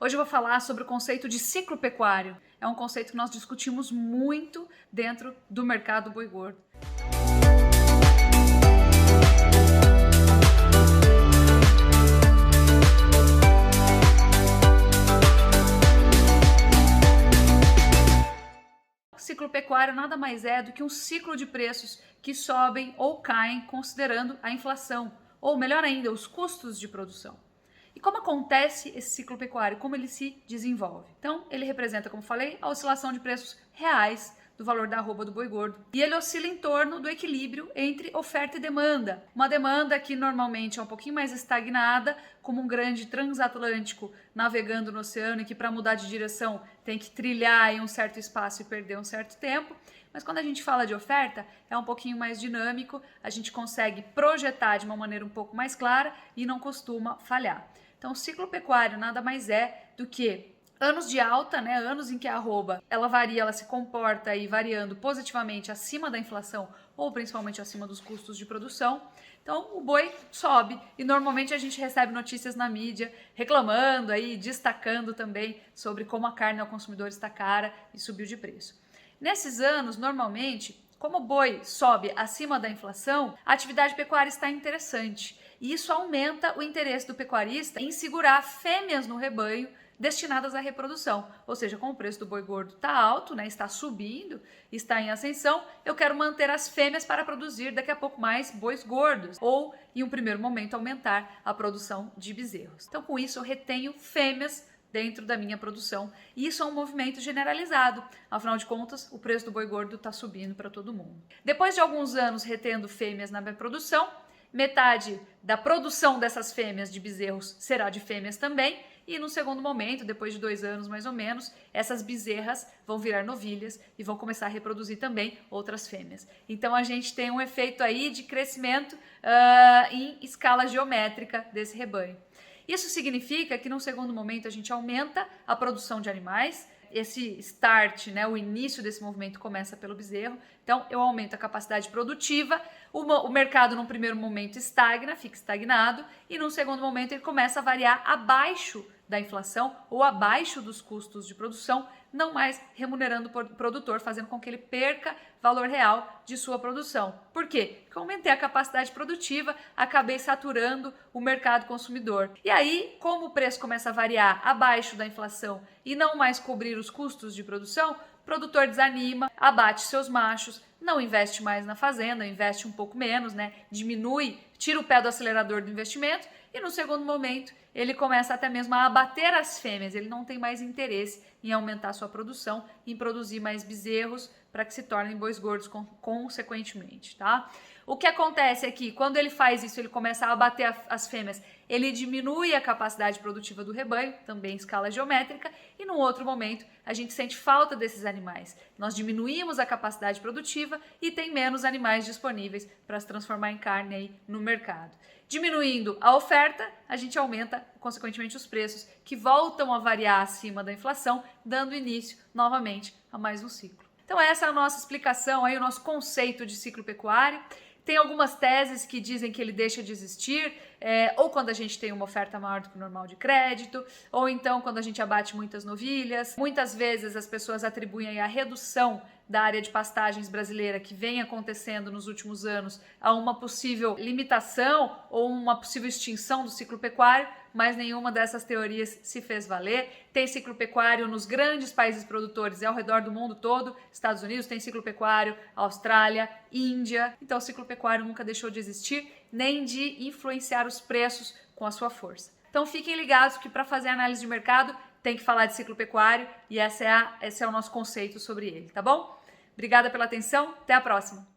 Hoje eu vou falar sobre o conceito de ciclo pecuário. É um conceito que nós discutimos muito dentro do mercado boi gordo. O ciclo pecuário nada mais é do que um ciclo de preços que sobem ou caem considerando a inflação, ou melhor ainda, os custos de produção. E como acontece esse ciclo pecuário, como ele se desenvolve? Então, ele representa, como falei, a oscilação de preços reais do valor da arroba do boi gordo. E ele oscila em torno do equilíbrio entre oferta e demanda. Uma demanda que normalmente é um pouquinho mais estagnada, como um grande transatlântico navegando no oceano e que para mudar de direção tem que trilhar em um certo espaço e perder um certo tempo. Mas quando a gente fala de oferta, é um pouquinho mais dinâmico, a gente consegue projetar de uma maneira um pouco mais clara e não costuma falhar. Então, o ciclo pecuário nada mais é do que anos de alta, anos em que a arroba ela varia, ela se comporta aí variando positivamente acima da inflação ou principalmente acima dos custos de produção. Então, o boi sobe e normalmente a gente recebe notícias na mídia reclamando aí, destacando também sobre como a carne ao consumidor está cara e subiu de preço. Nesses anos, normalmente, como o boi sobe acima da inflação, a atividade pecuária está interessante. E isso aumenta o interesse do pecuarista em segurar fêmeas no rebanho destinadas à reprodução. Ou seja, como o preço do boi gordo está alto, está subindo, está em ascensão, eu quero manter as fêmeas para produzir daqui a pouco mais bois gordos. Ou, em um primeiro momento, aumentar a produção de bezerros. Então, com isso, eu retenho fêmeas dentro da minha produção. E isso é um movimento generalizado. Afinal de contas, o preço do boi gordo está subindo para todo mundo. Depois de alguns anos retendo fêmeas na minha produção, metade da produção dessas fêmeas de bezerros será de fêmeas também. E no segundo momento, depois de 2 anos mais ou menos, essas bezerras vão virar novilhas e vão começar a reproduzir também outras fêmeas. Então a gente tem um efeito aí de crescimento em escala geométrica desse rebanho. Isso significa que, num segundo momento, a gente aumenta a produção de animais. Esse start, o início desse movimento começa pelo bezerro. Então, eu aumento a capacidade produtiva. O mercado, num primeiro momento, estagna, fica estagnado. E, num segundo momento, ele começa a variar abaixo da inflação ou abaixo dos custos de produção, não mais remunerando o produtor, fazendo com que ele perca valor real de sua produção. Por quê? Porque eu aumentei a capacidade produtiva, acabei saturando o mercado consumidor. E aí, como o preço começa a variar abaixo da inflação e não mais cobrir os custos de produção, o produtor desanima, abate seus machos, não investe mais na fazenda, investe um pouco menos, diminui, tira o pé do acelerador do investimento e no segundo momento ele começa até mesmo a abater as fêmeas, ele não tem mais interesse em aumentar sua produção, em produzir mais bezerros para que se tornem bois gordos consequentemente, tá? O que acontece é que quando ele faz isso, ele começa a abater as fêmeas, ele diminui a capacidade produtiva do rebanho, também em escala geométrica, e num outro momento a gente sente falta desses animais. Nós diminuímos a capacidade produtiva e tem menos animais disponíveis para se transformar em carne aí no mercado. Diminuindo a oferta, a gente aumenta, consequentemente, os preços, que voltam a variar acima da inflação, dando início novamente a mais um ciclo. Então essa é a nossa explicação, aí, o nosso conceito de ciclo pecuário. Tem algumas teses que dizem que ele deixa de existir, ou quando a gente tem uma oferta maior do que o normal de crédito, ou então quando a gente abate muitas novilhas. Muitas vezes as pessoas atribuem a redução da área de pastagens brasileira que vem acontecendo nos últimos anos a uma possível limitação ou uma possível extinção do ciclo pecuário, mas nenhuma dessas teorias se fez valer. Tem ciclo pecuário nos grandes países produtores e ao redor do mundo todo. Estados Unidos tem ciclo pecuário, Austrália, Índia. Então o ciclo pecuário nunca deixou de existir, nem de influenciar os preços com a sua força. Então fiquem ligados que para fazer análise de mercado tem que falar de ciclo pecuário e esse é o nosso conceito sobre ele, tá bom? Obrigada pela atenção, até a próxima!